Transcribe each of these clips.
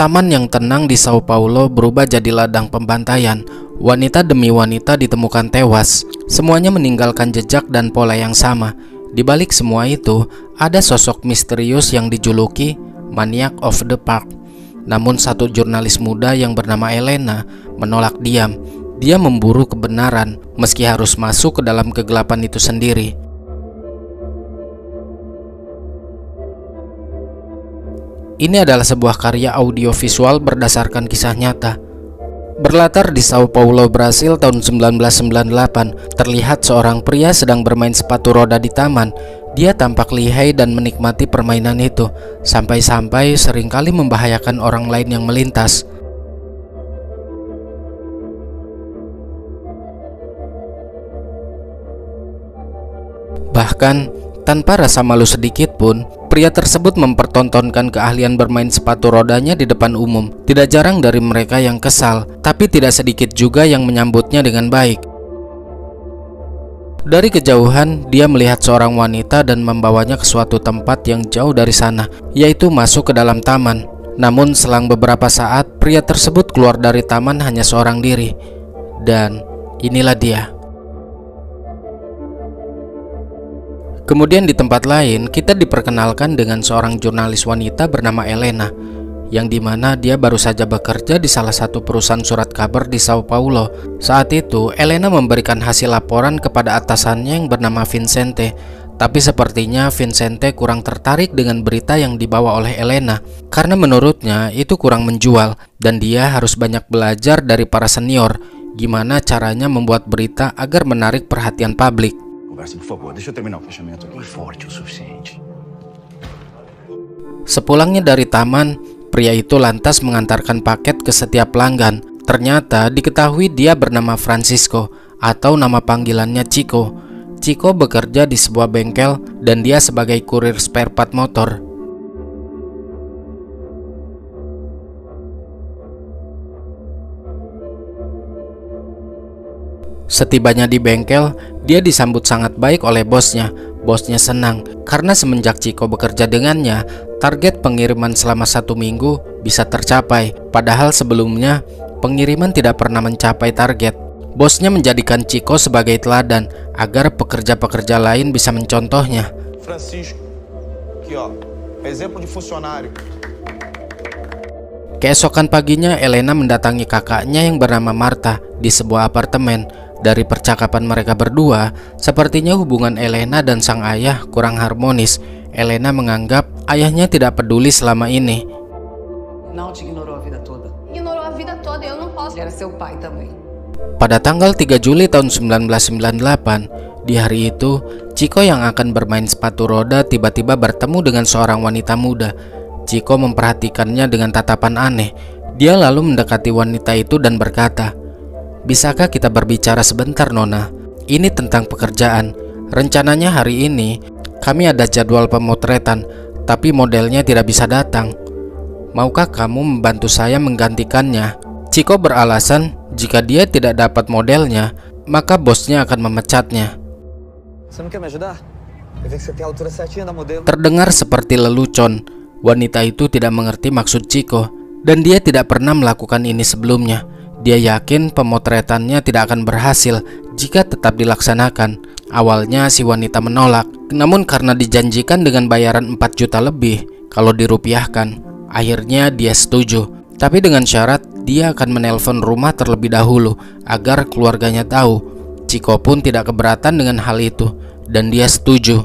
Taman yang tenang di Sao Paulo berubah jadi ladang pembantaian. Wanita demi wanita ditemukan tewas. Semuanya meninggalkan jejak dan pola yang sama. Di balik semua itu, ada sosok misterius yang dijuluki Maniac of the Park. Namun satu jurnalis muda yang bernama Elena menolak diam. Dia memburu kebenaran meski harus masuk ke dalam kegelapan itu sendiri. Ini adalah sebuah karya audiovisual berdasarkan kisah nyata. Berlatar di Sao Paulo, Brasil tahun 1998, terlihat seorang pria sedang bermain sepatu roda di taman. Dia tampak lihai dan menikmati permainan itu, sampai-sampai seringkali membahayakan orang lain yang melintas. Bahkan, tanpa rasa malu sedikit pun, pria tersebut mempertontonkan keahlian bermain sepatu rodanya di depan umum. Tidak jarang dari mereka yang kesal, tapi tidak sedikit juga yang menyambutnya dengan baik. Dari kejauhan, dia melihat seorang wanita dan membawanya ke suatu tempat yang jauh dari sana, yaitu masuk ke dalam taman. Namun selang beberapa saat, pria tersebut keluar dari taman hanya seorang diri. Dan inilah dia. Kemudian di tempat lain, kita diperkenalkan dengan seorang jurnalis wanita bernama Elena, yang dimana dia baru saja bekerja di salah satu perusahaan surat kabar di Sao Paulo. Saat itu, Elena memberikan hasil laporan kepada atasannya yang bernama Vincente. Tapi sepertinya Vincente kurang tertarik dengan berita yang dibawa oleh Elena, karena menurutnya itu kurang menjual, dan dia harus banyak belajar dari para senior, gimana caranya membuat berita agar menarik perhatian publik. Sepulangnya dari taman, pria itu lantas mengantarkan paket ke setiap pelanggan. Ternyata diketahui dia bernama Francisco, atau nama panggilannya Chico. Chico bekerja di sebuah bengkel dan dia sebagai kurir spare part motor. Setibanya di bengkel, dia disambut sangat baik oleh bosnya. Bosnya senang karena semenjak Chico bekerja dengannya, target pengiriman selama 1 minggu bisa tercapai. Padahal sebelumnya, pengiriman tidak pernah mencapai target. Bosnya menjadikan Chico sebagai teladan agar pekerja-pekerja lain bisa mencontohnya. Francisco, aqui ó, exemplo de funcionário. Keesokan paginya, Elena mendatangi kakaknya yang bernama Marta di sebuah apartemen. Dari percakapan mereka berdua, sepertinya hubungan Elena dan sang ayah kurang harmonis. Elena menganggap ayahnya tidak peduli selama ini. Pada tanggal 3 Juli tahun 1998, di hari itu, Chico yang akan bermain sepatu roda tiba-tiba bertemu dengan seorang wanita muda. Chico memperhatikannya dengan tatapan aneh. Dia lalu mendekati wanita itu dan berkata, "Bisakah kita berbicara sebentar, Nona? Ini tentang pekerjaan. Rencananya hari ini kami ada jadwal pemotretan, tapi modelnya tidak bisa datang. Maukah kamu membantu saya menggantikannya?" Chico beralasan jika dia tidak dapat modelnya, maka bosnya akan memecatnya. Terdengar seperti lelucon. Wanita itu tidak mengerti maksud Chico, dan dia tidak pernah melakukan ini sebelumnya. Dia yakin pemotretannya tidak akan berhasil jika tetap dilaksanakan. Awalnya si wanita menolak, namun karena dijanjikan dengan bayaran 4 juta lebih kalau dirupiahkan, akhirnya dia setuju. Tapi dengan syarat dia akan menelpon rumah terlebih dahulu agar keluarganya tahu. Chico pun tidak keberatan dengan hal itu dan dia setuju.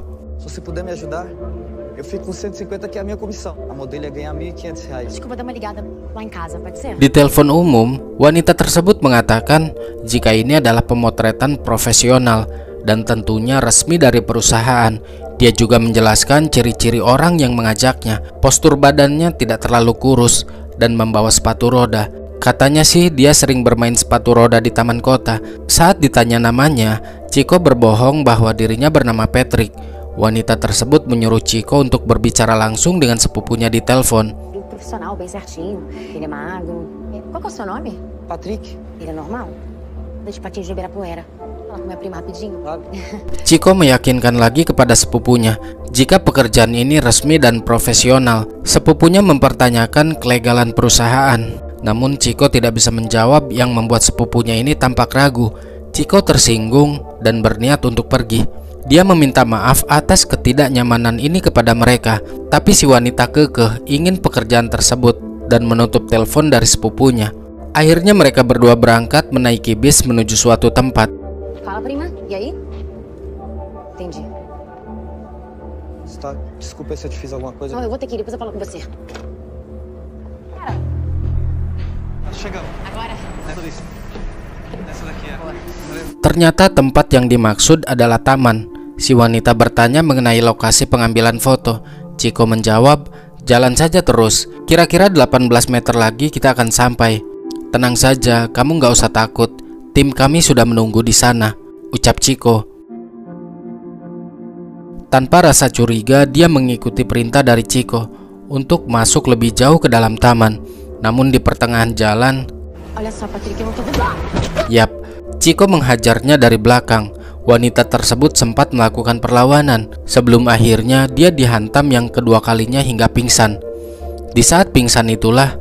Di telepon umum, wanita tersebut mengatakan jika ini adalah pemotretan profesional dan tentunya resmi dari perusahaan. Dia juga menjelaskan ciri-ciri orang yang mengajaknya. Postur badannya tidak terlalu kurus dan membawa sepatu roda. Katanya sih dia sering bermain sepatu roda di taman kota. Saat ditanya namanya, Chico berbohong bahwa dirinya bernama Patrick. Wanita tersebut menyuruh Chico untuk berbicara langsung dengan sepupunya di telepon. Chico meyakinkan lagi kepada sepupunya jika pekerjaan ini resmi dan profesional. Sepupunya mempertanyakan kelegalan perusahaan, namun Chico tidak bisa menjawab yang membuat sepupunya ini tampak ragu. Chico tersinggung dan berniat untuk pergi. Dia meminta maaf atas ketidaknyamanan ini kepada mereka, tapi si wanita kekeh ingin pekerjaan tersebut dan menutup telepon dari sepupunya. Akhirnya mereka berdua berangkat menaiki bis menuju suatu tempat. Fala, prima. E aí? Entendi. Desculpa se eu te fiz alguma coisa. Não, eu vou ter que ir, depois eu falo com você. Chegamos. Agora? Essa daqui é. Ternyata tempat yang dimaksud adalah taman. Si wanita bertanya mengenai lokasi pengambilan foto. Chico menjawab, jalan saja terus. Kira-kira 18 meter lagi kita akan sampai. Tenang saja, kamu gak usah takut. Tim kami sudah menunggu di sana, ucap Chico. Tanpa rasa curiga, dia mengikuti perintah dari Chico untuk masuk lebih jauh ke dalam taman. Namun di pertengahan jalan, Olha só, Patrick, eu não tô vendo. yap, Chico menghajarnya dari belakang. Wanita tersebut sempat melakukan perlawanan sebelum akhirnya dia dihantam yang kedua kalinya hingga pingsan. Di saat pingsan itulah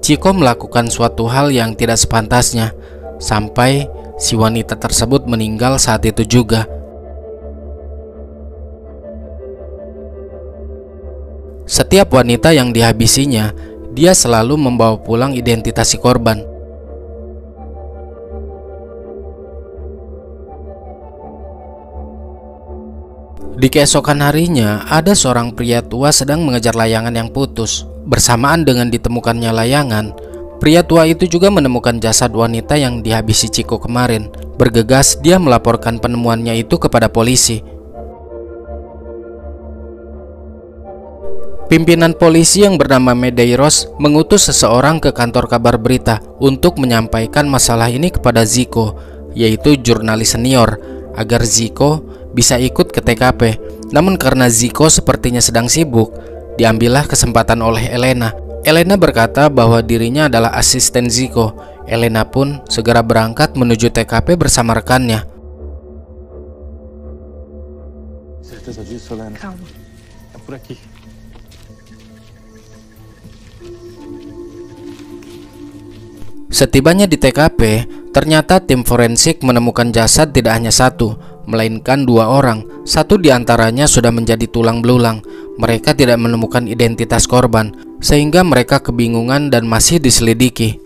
Chico melakukan suatu hal yang tidak sepantasnya, sampai si wanita tersebut meninggal saat itu juga. Setiap wanita yang dihabisinya, dia selalu membawa pulang identitas si korban. Di keesokan harinya, ada seorang pria tua sedang mengejar layangan yang putus. Bersamaan dengan ditemukannya layangan, pria tua itu juga menemukan jasad wanita yang dihabisi Chico kemarin. Bergegas, dia melaporkan penemuannya itu kepada polisi. Pimpinan polisi yang bernama Medeiros mengutus seseorang ke kantor kabar berita untuk menyampaikan masalah ini kepada Zico, yaitu jurnalis senior, agar Zico bisa ikut ke TKP. Namun karena Zico sepertinya sedang sibuk, diambillah kesempatan oleh Elena. Elena berkata bahwa dirinya adalah asisten Zico. Elena pun segera berangkat menuju TKP bersama rekannya. Certeza disso, Helena? Calma. É por aqui. Setibanya di TKP, ternyata tim forensik menemukan jasad tidak hanya satu, melainkan dua orang. Satu di antaranya sudah menjadi tulang belulang. Mereka tidak menemukan identitas korban, sehingga mereka kebingungan dan masih diselidiki.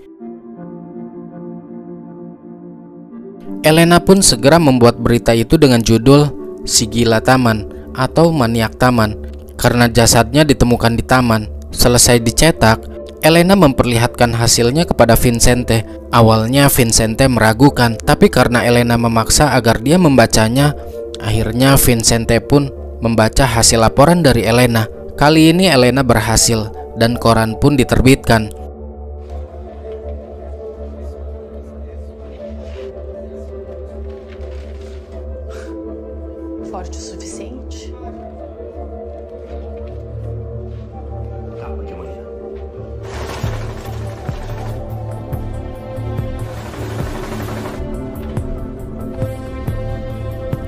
Elena pun segera membuat berita itu dengan judul "Si Gila Taman" atau "Maniak Taman", karena jasadnya ditemukan di taman. Selesai dicetak, Elena memperlihatkan hasilnya kepada Vincente. Awalnya Vincente meragukan, tapi karena Elena memaksa agar dia membacanya, akhirnya Vincente pun membaca hasil laporan dari Elena. Kali ini Elena berhasil dan koran pun diterbitkan. Forte o suficiente?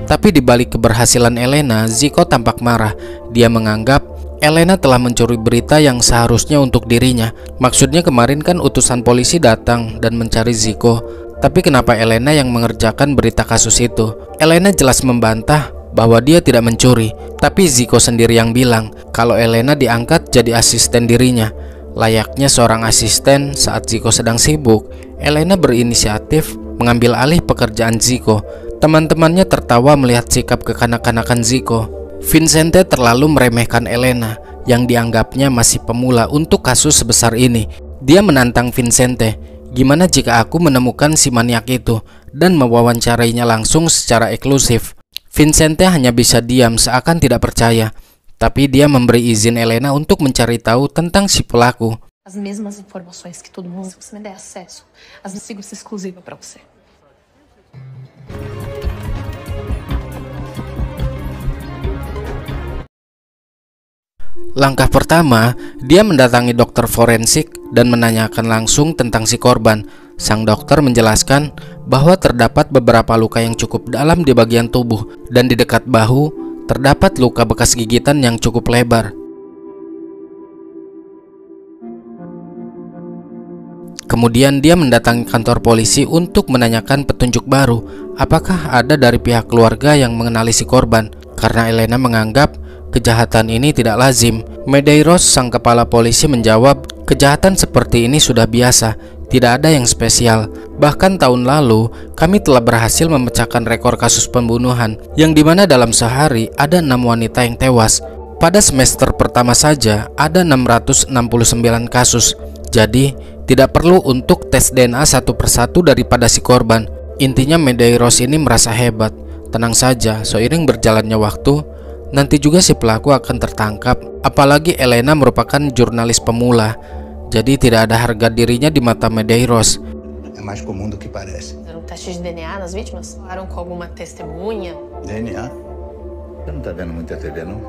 Tapi di balik keberhasilan Elena, Zico tampak marah. Dia menganggap Elena telah mencuri berita yang seharusnya untuk dirinya. Maksudnya kemarin kan utusan polisi datang dan mencari Zico, tapi kenapa Elena yang mengerjakan berita kasus itu? Elena jelas membantah bahwa dia tidak mencuri, tapi Zico sendiri yang bilang kalau Elena diangkat jadi asisten dirinya. Layaknya seorang asisten saat Zico sedang sibuk, Elena berinisiatif mengambil alih pekerjaan Zico. Teman-temannya tertawa melihat sikap kekanak-kanakan Zico. Vincente terlalu meremehkan Elena yang dianggapnya masih pemula untuk kasus sebesar ini. Dia menantang Vincente, gimana jika aku menemukan si maniak itu dan mewawancarainya langsung secara eksklusif. Vincente hanya bisa diam seakan tidak percaya, tapi dia memberi izin Elena untuk mencari tahu tentang si pelaku. As mesmas informações que todo mundo, se você me der acesso, as consigo ser exclusiva para você. Langkah pertama, dia mendatangi dokter forensik dan menanyakan langsung tentang si korban. Sang dokter menjelaskan bahwa terdapat beberapa luka yang cukup dalam di bagian tubuh dan di dekat bahu terdapat luka bekas gigitan yang cukup lebar. Kemudian dia mendatangi kantor polisi untuk menanyakan petunjuk baru, apakah ada dari pihak keluarga yang mengenali si korban, karena Elena menganggap kejahatan ini tidak lazim. Medeiros, sang kepala polisi, menjawab, kejahatan seperti ini sudah biasa, tidak ada yang spesial. Bahkan tahun lalu, kami telah berhasil memecahkan rekor kasus pembunuhan, yang dimana dalam sehari ada 6 wanita yang tewas. Pada semester pertama saja, ada 669 kasus. Jadi, tidak perlu untuk tes DNA satu persatu daripada si korban. Intinya Medeiros ini merasa hebat. Tenang saja, seiring berjalannya waktu, nanti juga si pelaku akan tertangkap. Apalagi Elena merupakan jurnalis pemula, jadi tidak ada harga dirinya di mata Medeiros. É mais comum do que parece. Fizeram teste de DNA nas vítimas? Falaram com alguma testemunha? DNA? Você não tá vendo muita TV, não?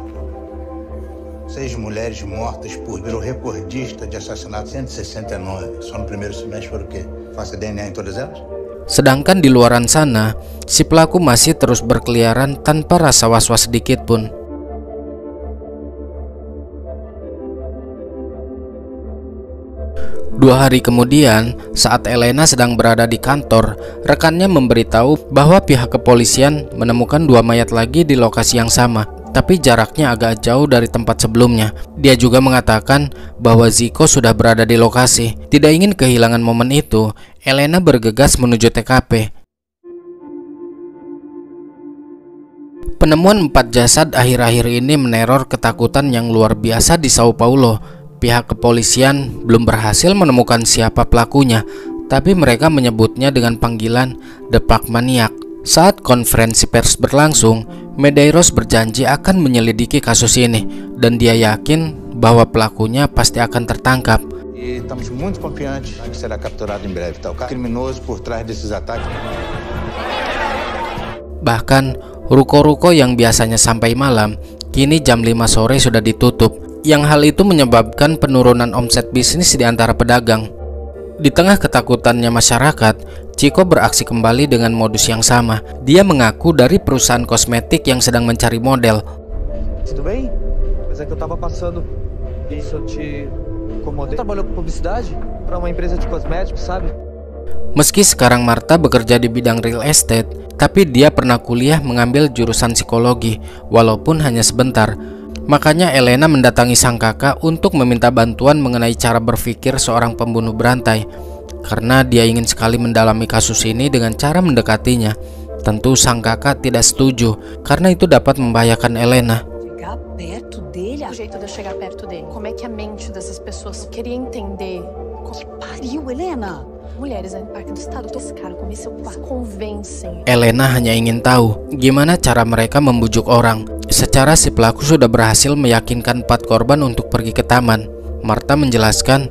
6 mulheres mortas por virou recordista de assassinato, 169. Só no primeiro semestre foram o quê? Faça DNA em todas elas? Sedangkan di luaran sana, si pelaku masih terus berkeliaran tanpa rasa was-was sedikit pun. Dua hari kemudian, saat Elena sedang berada di kantor, rekannya memberitahu bahwa pihak kepolisian menemukan 2 mayat lagi di lokasi yang sama, tapi jaraknya agak jauh dari tempat sebelumnya. Dia juga mengatakan bahwa Zico sudah berada di lokasi. Tidak ingin kehilangan momen itu, Elena bergegas menuju TKP. Penemuan 4 jasad akhir-akhir ini meneror ketakutan yang luar biasa di Sao Paulo. Pihak kepolisian belum berhasil menemukan siapa pelakunya, tapi mereka menyebutnya dengan panggilan The Pac Maniac. Saat konferensi pers berlangsung, Medeiros berjanji akan menyelidiki kasus ini, dan dia yakin bahwa pelakunya pasti akan tertangkap. E estamos muito confiantes que será capturado em breve, tá? O criminoso por trás desses ataques. Bahkan, ruko-ruko yang biasanya sampai malam, kini jam 5 sore sudah ditutup. Yang hal itu menyebabkan penurunan omset bisnis di antara pedagang. Di tengah ketakutannya masyarakat, Chico beraksi kembali dengan modus yang sama. Dia mengaku dari perusahaan kosmetik yang sedang mencari model. Tudo bem? Mas é que eu tava passando isso, eu te incomodei. Trabalhou com publicidade para uma empresa de cosméticos, sabe? Meski sekarang Marta bekerja di bidang real estate, tapi dia pernah kuliah mengambil jurusan psikologi, walaupun hanya sebentar. Makanya Elena mendatangi sang kakak untuk meminta bantuan mengenai cara berpikir seorang pembunuh berantai, karena dia ingin sekali mendalami kasus ini dengan cara mendekatinya. Tentu sang kakak tidak setuju, karena itu dapat membahayakan Elena. Chegar perto dele? O jeito de eu chegar perto dele. Como é que é a mente dessas pessoas? Eu queria entender. Que pariu, Helena! Mulheres aí no Parque do Estado, esse cara comecei a convencem. Elena hanya ingin tahu gimana cara mereka membujuk orang. Secara si pelaku sudah berhasil meyakinkan 4 korban untuk pergi ke taman. Marta menjelaskan,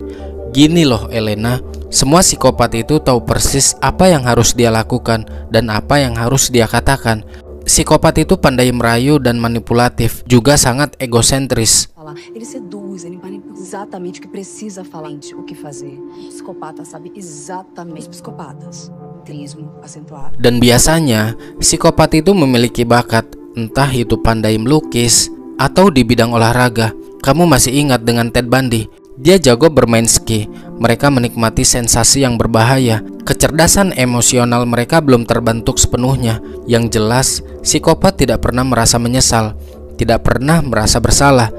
gini loh Elena, semua psikopat itu tahu persis apa yang harus dia lakukan dan apa yang harus dia katakan. Psikopat itu pandai merayu dan manipulatif, juga sangat egosentris. Ele seduz, ele manipula exatamente o que precisa falar, o que fazer. O psicopata sabe exatamente os psicopatas. Trismo acentuado. Dan biasanya, psikopat itu memiliki bakat, entah itu pandai melukis atau di bidang olahraga. Kamu masih ingat dengan Ted Bundy? Dia jago bermain ski. Mereka menikmati sensasi yang berbahaya. Kecerdasan emosional mereka belum terbentuk sepenuhnya. Yang jelas, psikopat tidak pernah merasa menyesal, tidak pernah merasa bersalah.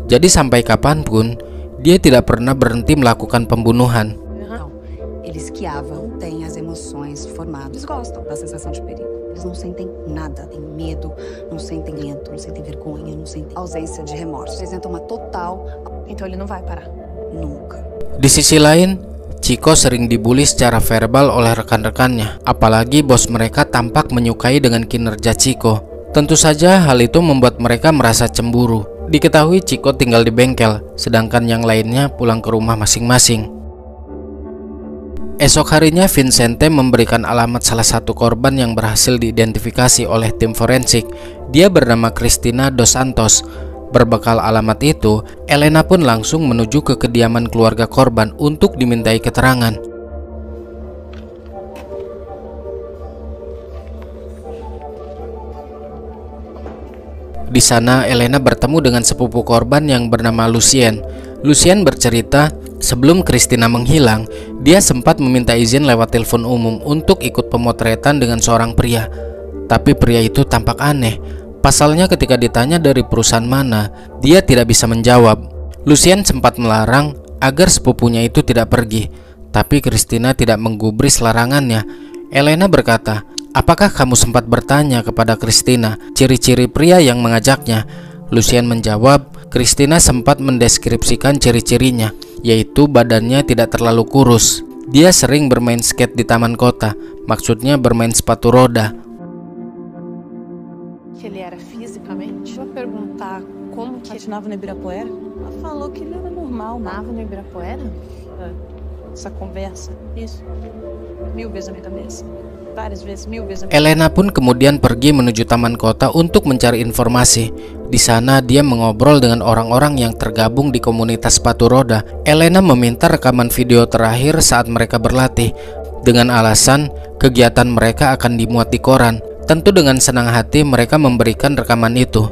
Jadi sampai kapanpun, dia tidak pernah berhenti melakukan pembunuhan. Não, eles que não têm as emoções formadas. Eles gostam da sensação de perigo. Eles não sentem nada, têm medo, não sentem lento, não sentem vergonha, não sentem ausência de remorso. Apresentam uma total... Então ele não vai parar. Nunca. Di sisi lain, Chico sering dibully secara verbal oleh rekan-rekannya, apalagi bos mereka tampak menyukai dengan kinerja Chico. Tentu saja hal itu membuat mereka merasa cemburu. Diketahui Chico tinggal di bengkel, sedangkan yang lainnya pulang ke rumah masing-masing. Esok harinya Vincente memberikan alamat salah satu korban yang berhasil diidentifikasi oleh tim forensik. Dia bernama Cristina dos Santos. Berbekal alamat itu, Elena pun langsung menuju ke kediaman keluarga korban untuk dimintai keterangan. Di sana Elena bertemu dengan sepupu korban yang bernama Lucien. Lucien bercerita, sebelum Christina menghilang, dia sempat meminta izin lewat telepon umum untuk ikut pemotretan dengan seorang pria. Tapi pria itu tampak aneh. Pasalnya ketika ditanya dari perusahaan mana, dia tidak bisa menjawab. Lucien sempat melarang agar sepupunya itu tidak pergi, tapi Christina tidak menggubris larangannya. Elena berkata, "Apakah kamu sempat bertanya kepada Christina ciri-ciri pria yang mengajaknya?" Lucien menjawab, Christina sempat mendeskripsikan ciri-cirinya, yaitu badannya tidak terlalu kurus. Dia sering bermain skate di taman kota, maksudnya bermain sepatu roda. Que ele era fisicamente? Deixa eu perguntar como que patinava no Ibirapuera. Ela falou que ele era normal. Nava no Ibirapuera? Essa conversa, isso. 1000 vezes na minha cabeça. Várias vezes, 1000 vezes. Elena pun kemudian pergi menuju taman kota untuk mencari informasi. Di sana dia mengobrol dengan orang-orang yang tergabung di komunitas sepatu roda. Elena meminta rekaman video terakhir saat mereka berlatih, dengan alasan kegiatan mereka akan dimuat di koran. Tentu dengan senang hati mereka memberikan rekaman itu.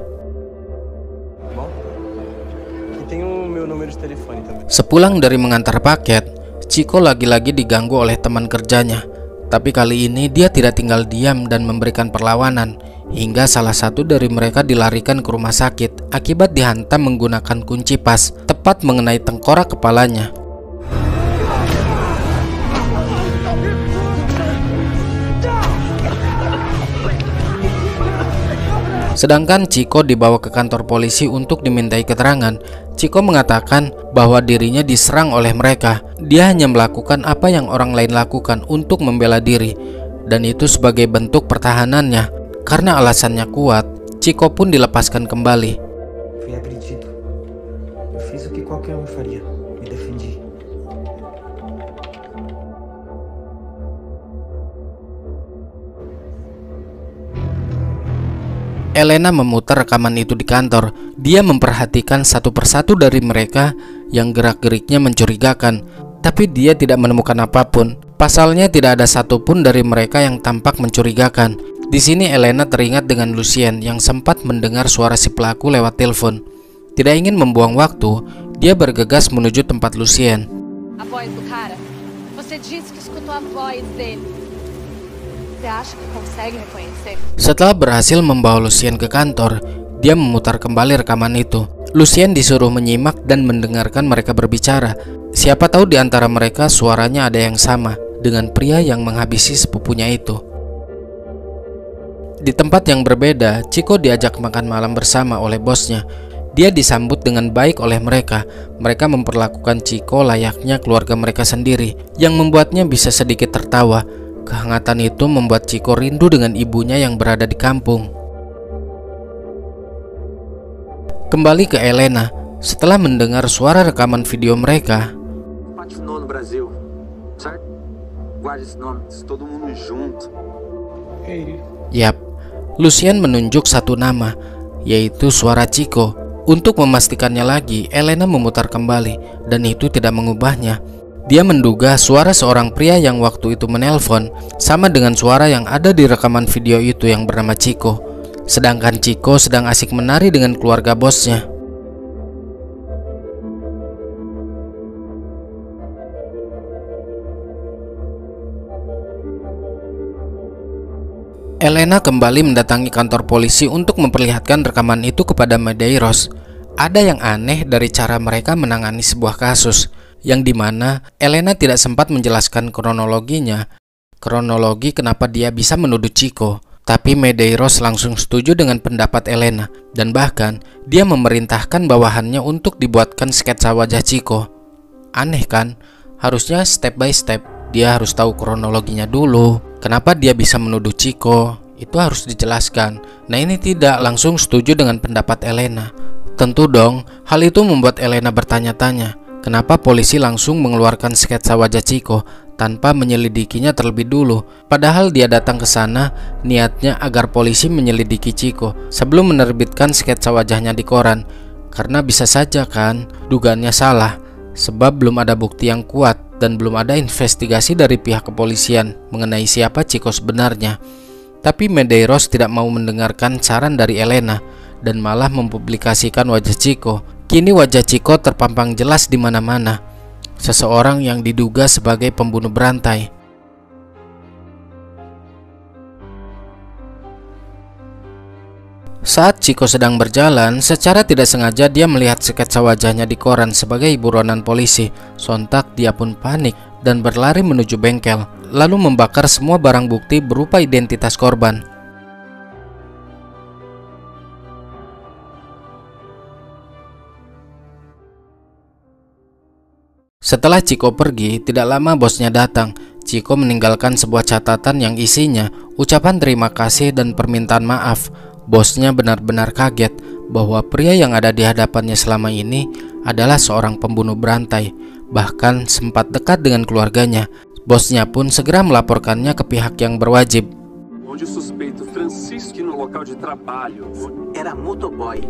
Sepulang dari mengantar paket, Chico lagi-lagi diganggu oleh teman kerjanya. Tapi kali ini dia tidak tinggal diam dan memberikan perlawanan, hingga salah satu dari mereka dilarikan ke rumah sakit akibat dihantam menggunakan kunci pas, tepat mengenai tengkorak kepalanya. Sedangkan Chico dibawa ke kantor polisi untuk dimintai keterangan. Chico mengatakan bahwa dirinya diserang oleh mereka. Dia hanya melakukan apa yang orang lain lakukan untuk membela diri, dan itu sebagai bentuk pertahanannya. Karena alasannya kuat, Chico pun dilepaskan kembali. Fui agredido. Eu fiz o que qualquer faria. Me defendi. Elena memutar rekaman itu di kantor. Dia memperhatikan satu persatu dari mereka yang gerak-geriknya mencurigakan, tapi dia tidak menemukan apapun. Pasalnya tidak ada satupun dari mereka yang tampak mencurigakan. Di sini Elena teringat dengan Lucien yang sempat mendengar suara si pelaku lewat telepon. Tidak ingin membuang waktu, dia bergegas menuju tempat Lucien. A voz do cara? Você disse que escutou a voz dele. Você acha que consegue reconhecer? Setelah berhasil membawa Lucien ke kantor, dia memutar kembali rekaman itu. Lucien disuruh menyimak dan mendengarkan mereka berbicara. Siapa tahu di antara mereka suaranya ada yang sama dengan pria yang menghabisi sepupunya itu. Di tempat yang berbeda, Chico diajak makan malam bersama oleh bosnya. Dia disambut dengan baik oleh mereka. Mereka memperlakukan Chico layaknya keluarga mereka sendiri, yang membuatnya bisa sedikit tertawa. Kehangatan itu membuat Chico rindu dengan ibunya yang berada di kampung. Kembali ke Elena, setelah mendengar suara rekaman video mereka. Patinou no Brasil, certo? Guarda esse nome, todo mundo junto. Yap, Lucien menunjuk satu nama, yaitu suara Chico. Untuk memastikannya lagi, Elena memutar kembali, dan itu tidak mengubahnya. Dia menduga suara seorang pria yang waktu itu menelpon sama dengan suara yang ada di rekaman video itu yang bernama Chico. Sedangkan Chico sedang asik menari dengan keluarga bosnya. Elena kembali mendatangi kantor polisi untuk memperlihatkan rekaman itu kepada Medeiros. Ada yang aneh dari cara mereka menangani sebuah kasus, yang dimana Elena tidak sempat menjelaskan kronologinya, kronologi kenapa dia bisa menuduh Chico. Tapi Medeiros langsung setuju dengan pendapat Elena, dan bahkan dia memerintahkan bawahannya untuk dibuatkan sketsa wajah Chico. Aneh kan? Harusnya step by step dia harus tahu kronologinya dulu. Kenapa dia bisa menuduh Chico? Itu harus dijelaskan. Nah ini tidak, langsung setuju dengan pendapat Elena. Tentu dong, hal itu membuat Elena bertanya-tanya. Kenapa polisi langsung mengeluarkan sketsa wajah Chico tanpa menyelidikinya terlebih dulu? Padahal dia datang ke sana niatnya agar polisi menyelidiki Chico sebelum menerbitkan sketsa wajahnya di koran. Karena bisa saja kan dugaannya salah, sebab belum ada bukti yang kuat dan belum ada investigasi dari pihak kepolisian mengenai siapa Chico sebenarnya. Tapi Medeiros tidak mau mendengarkan saran dari Elena. dan malah mempublikasikan wajah Chico. Kini wajah Chico terpampang jelas di mana-mana. Seseorang yang diduga sebagai pembunuh berantai. Saat Chico sedang berjalan, secara tidak sengaja dia melihat sketsa wajahnya di koran sebagai buronan polisi. Sontak dia pun panik dan berlari menuju bengkel, lalu membakar semua barang bukti berupa identitas korban. Setelah Chico pergi, tidak lama bosnya datang. Chico meninggalkan sebuah catatan yang isinya ucapan terima kasih dan permintaan maaf. Bosnya benar-benar kaget bahwa pria yang ada di hadapannya selama ini adalah seorang pembunuh berantai, bahkan sempat dekat dengan keluarganya. Bosnya pun segera melaporkannya ke pihak yang berwajib.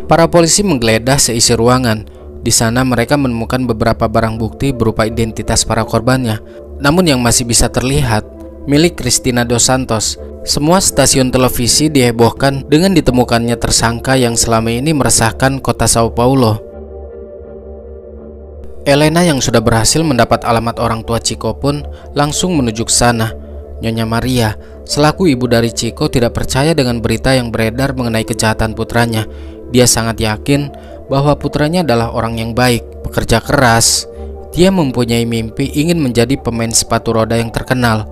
Para polisi menggeledah seisi ruangan. Di sana mereka menemukan beberapa barang bukti berupa identitas para korbannya, namun yang masih bisa terlihat milik Cristina dos Santos. Semua stasiun televisi dihebohkan dengan ditemukannya tersangka yang selama ini meresahkan kota Sao Paulo. Elena yang sudah berhasil mendapat alamat orang tua Chico pun langsung menuju ke sana. Nyonya Maria, selaku ibu dari Chico, tidak percaya dengan berita yang beredar mengenai kejahatan putranya. Dia sangat yakin bahwa putranya adalah orang yang baik, pekerja keras. Dia mempunyai mimpi ingin menjadi pemain sepatu roda yang terkenal.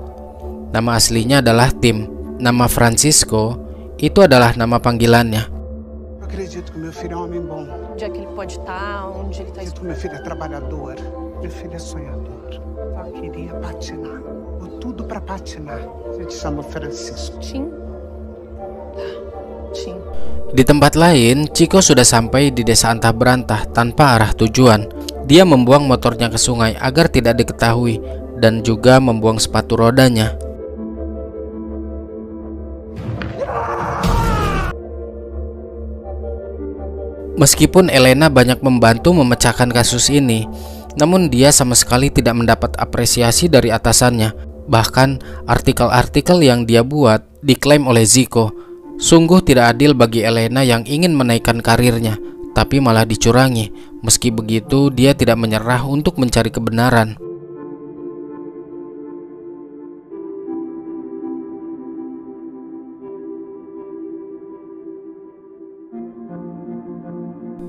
Nama aslinya adalah Tim. Nama Francisco itu adalah nama panggilannya. Acredito que meu filho é um homem bom. Onde é que ele pode estar? Onde ele está? Acredito que meu filho é trabalhador. Meu filho é sonhador. Só queria patinar. Vou tudo para patinar. Eu te chamo Francisco. Tim? Tim. Di tempat lain, Chico sudah sampai di desa antah berantah tanpa arah tujuan. Dia membuang motornya ke sungai agar tidak diketahui dan juga membuang sepatu rodanya. Meskipun Elena banyak membantu memecahkan kasus ini, namun dia sama sekali tidak mendapat apresiasi dari atasannya. Bahkan artikel-artikel yang dia buat diklaim oleh Zico. Sungguh tidak adil bagi Elena yang ingin menaikkan karirnya, tapi malah dicurangi. Meski begitu, dia tidak menyerah untuk mencari kebenaran.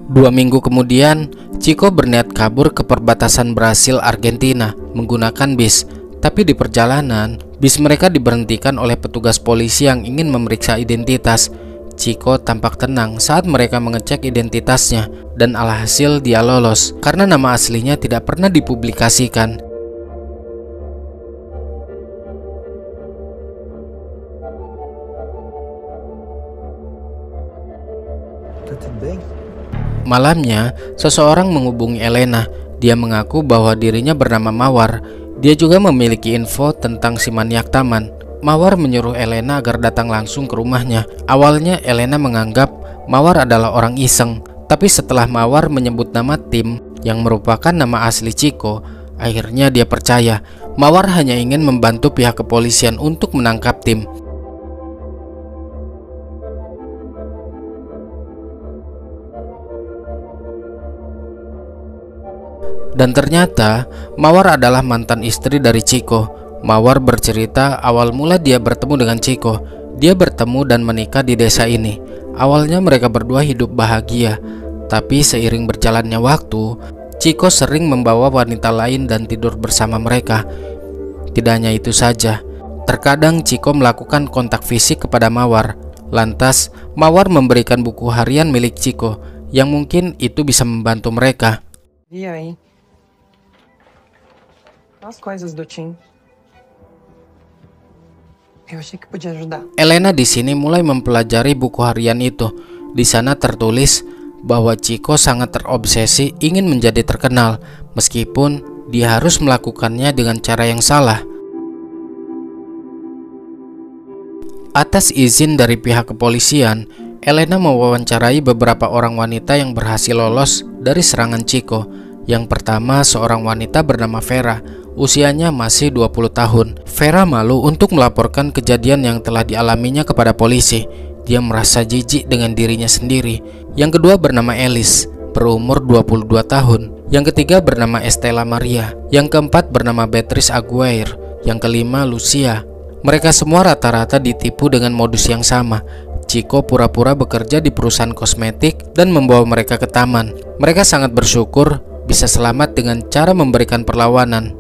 Dua minggu kemudian, Chico berniat kabur ke perbatasan Brasil Argentina menggunakan bis. Tapi di perjalanan, bis mereka diberhentikan oleh petugas polisi yang ingin memeriksa identitas. Chico tampak tenang saat mereka mengecek identitasnya, dan alhasil dia lolos karena nama aslinya tidak pernah dipublikasikan. Malamnya, seseorang menghubungi Elena. Dia mengaku bahwa dirinya bernama Mawar. Dia juga memiliki info tentang si maniak taman. Mawar menyuruh Elena agar datang langsung ke rumahnya. Awalnya Elena menganggap Mawar adalah orang iseng, tapi setelah Mawar menyebut nama Tim yang merupakan nama asli Chico, akhirnya dia percaya. Mawar hanya ingin membantu pihak kepolisian untuk menangkap Tim. Dan ternyata Mawar adalah mantan istri dari Chico. Mawar bercerita awal mula dia bertemu dengan Chico. Dia bertemu dan menikah di desa ini. Awalnya mereka berdua hidup bahagia, tapi seiring berjalannya waktu, Chico sering membawa wanita lain dan tidur bersama mereka. Tidak hanya itu saja, terkadang Chico melakukan kontak fisik kepada Mawar. Lantas Mawar memberikan buku harian milik Chico yang mungkin itu bisa membantu mereka. E aí? As coisas do Tim. Eu achei que podia ajudar. Elena di sini mulai mempelajari buku harian itu. Di sana tertulis bahwa Chico sangat terobsesi ingin menjadi terkenal, meskipun dia harus melakukannya dengan cara yang salah. Atas izin dari pihak kepolisian, Elena mewawancarai beberapa orang wanita yang berhasil lolos dari serangan Chico. Yang pertama, seorang wanita bernama Vera. Usianya masih 20 tahun. Vera malu untuk melaporkan kejadian yang telah dialaminya kepada polisi. Dia merasa jijik dengan dirinya sendiri. Yang kedua bernama Alice, berumur 22 tahun. Yang ketiga bernama Estela Maria. Yang keempat bernama Beatrice Aguirre. Yang kelima Lucia. Mereka semua rata-rata ditipu dengan modus yang sama. Chico pura-pura bekerja di perusahaan kosmetik dan membawa mereka ke taman. Mereka sangat bersyukur bisa selamat dengan cara memberikan perlawanan.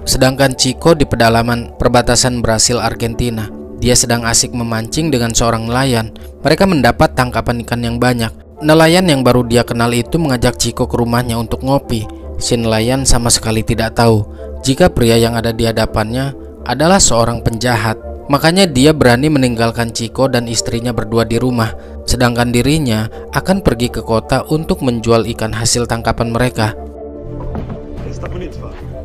Sedangkan Chico di pedalaman perbatasan Brasil Argentina. Dia sedang asik memancing dengan seorang nelayan. Mereka mendapat tangkapan ikan yang banyak. Nelayan yang baru dia kenal itu mengajak Chico ke rumahnya untuk ngopi. Si nelayan sama sekali tidak tahu jika pria yang ada di hadapannya adalah seorang penjahat. Makanya dia berani meninggalkan Chico dan istrinya berdua di rumah. Sedangkan dirinya akan pergi ke kota untuk menjual ikan hasil tangkapan mereka.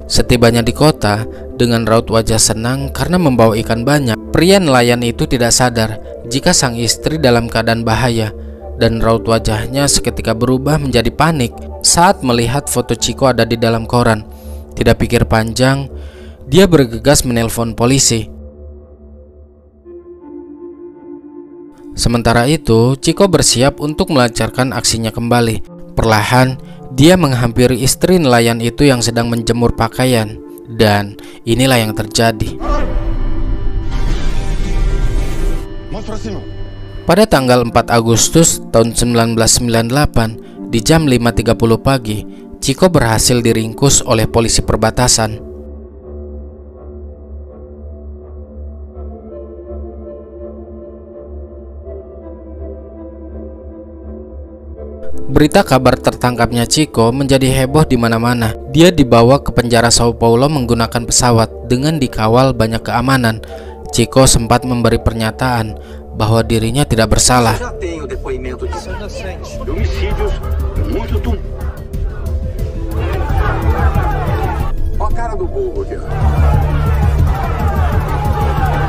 Setibanya di kota, dengan raut wajah senang karena membawa ikan banyak, pria nelayan itu tidak sadar jika sang istri dalam keadaan bahaya, dan raut wajahnya seketika berubah menjadi panik saat melihat foto Chico ada di dalam koran. Tidak pikir panjang, dia bergegas menelpon polisi. Sementara itu, Chico bersiap untuk melancarkan aksinya kembali. Perlahan, dia menghampiri istri nelayan itu yang sedang menjemur pakaian. Dan inilah yang terjadi. Pada tanggal 4 Agustus tahun 1998, di jam 5.30 pagi, Chico berhasil diringkus oleh polisi perbatasan. Berita kabar tertangkapnya Chico menjadi heboh di mana-mana. Dia dibawa ke penjara Sao Paulo menggunakan pesawat dengan dikawal banyak keamanan. Chico sempat memberi pernyataan bahwa dirinya tidak bersalah.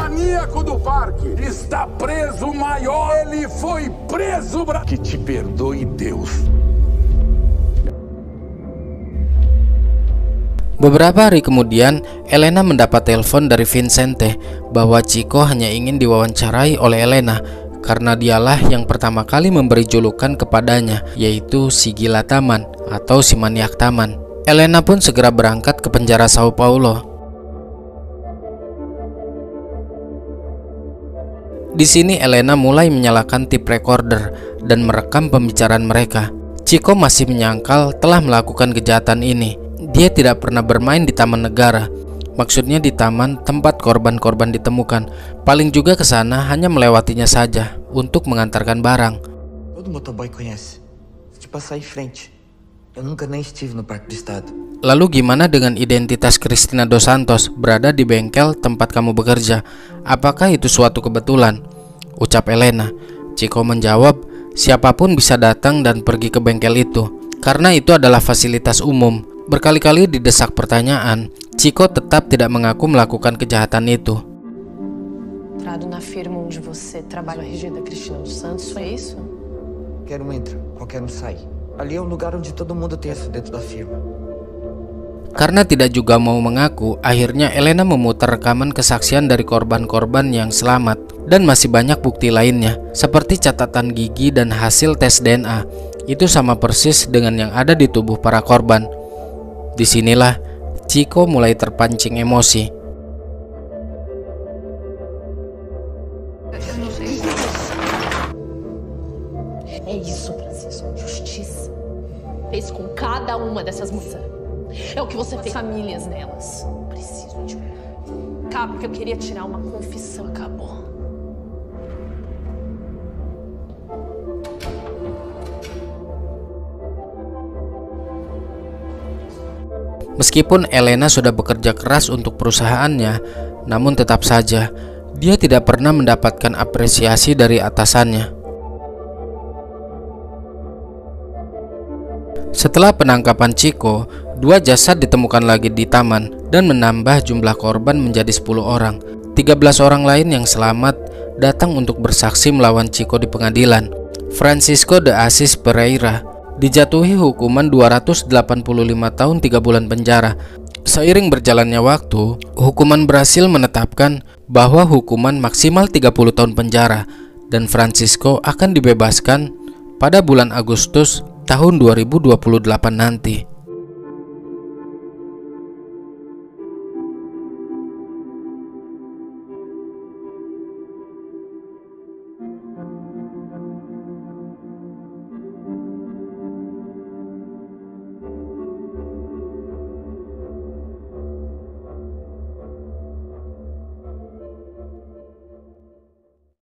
Maníaco do parque está preso maior. Ele foi preso. Que te perdoe Deus. Beberapa hari kemudian, Elena mendapat telepon dari Vincente bahwa Chico hanya ingin diwawancarai oleh Elena karena dialah yang pertama kali memberi julukan kepadanya, yaitu si gila taman atau si maniak taman. Elena pun segera berangkat ke penjara Sao Paulo. Di sini Elena mulai menyalakan tape recorder dan merekam pembicaraan mereka. Chico masih menyangkal telah melakukan kejahatan ini. Dia tidak pernah bermain di taman negara. Maksudnya di taman tempat korban-korban ditemukan. Paling juga ke sana hanya melewatinya saja untuk mengantarkan barang. Todo motoboy conhece. De passar em frente. Eu nunca nem estive no Parque do Estado. Lalu gimana dengan identitas Cristina Dos Santos berada di bengkel tempat kamu bekerja? Apakah itu suatu kebetulan? Ucap Elena. Chico menjawab, siapapun bisa datang dan pergi ke bengkel itu, karena itu adalah fasilitas umum. Berkali-kali didesak pertanyaan, Chico tetap tidak mengaku melakukan kejahatan itu. Na firma onde você trabalha, RG da Cristina Dos Santos, é isso? Qualquer um entra, qualquer um sai. Ali é um lugar onde todo mundo tem acesso dentro da firma. Karena tidak juga mau mengaku, akhirnya Elena memutar rekaman kesaksian dari korban-korban yang selamat dan masih banyak bukti lainnya, seperti catatan gigi dan hasil tes DNA. Itu sama persis dengan yang ada di tubuh para korban. Disinilah Chico mulai terpancing emosi. É isso, Francisco. Justiça. Fez com cada uma dessas mulheres. É o que você fez famílias nelas. Preciso de um. Acaba porque eu queria tirar uma confissão. Acabou. Meskipun Elena sudah bekerja keras untuk perusahaannya, namun tetap saja dia tidak pernah mendapatkan apresiasi dari atasannya. Setelah penangkapan Chico, 2 jasad ditemukan lagi di taman dan menambah jumlah korban menjadi 10 orang. 13 orang lain yang selamat datang untuk bersaksi melawan Chico di pengadilan. Francisco de Assis Pereira dijatuhi hukuman 285 tahun 3 bulan penjara. Seiring berjalannya waktu, hukuman berhasil menetapkan bahwa hukuman maksimal 30 tahun penjara dan Francisco akan dibebaskan pada bulan Agustus tahun 2028 nanti.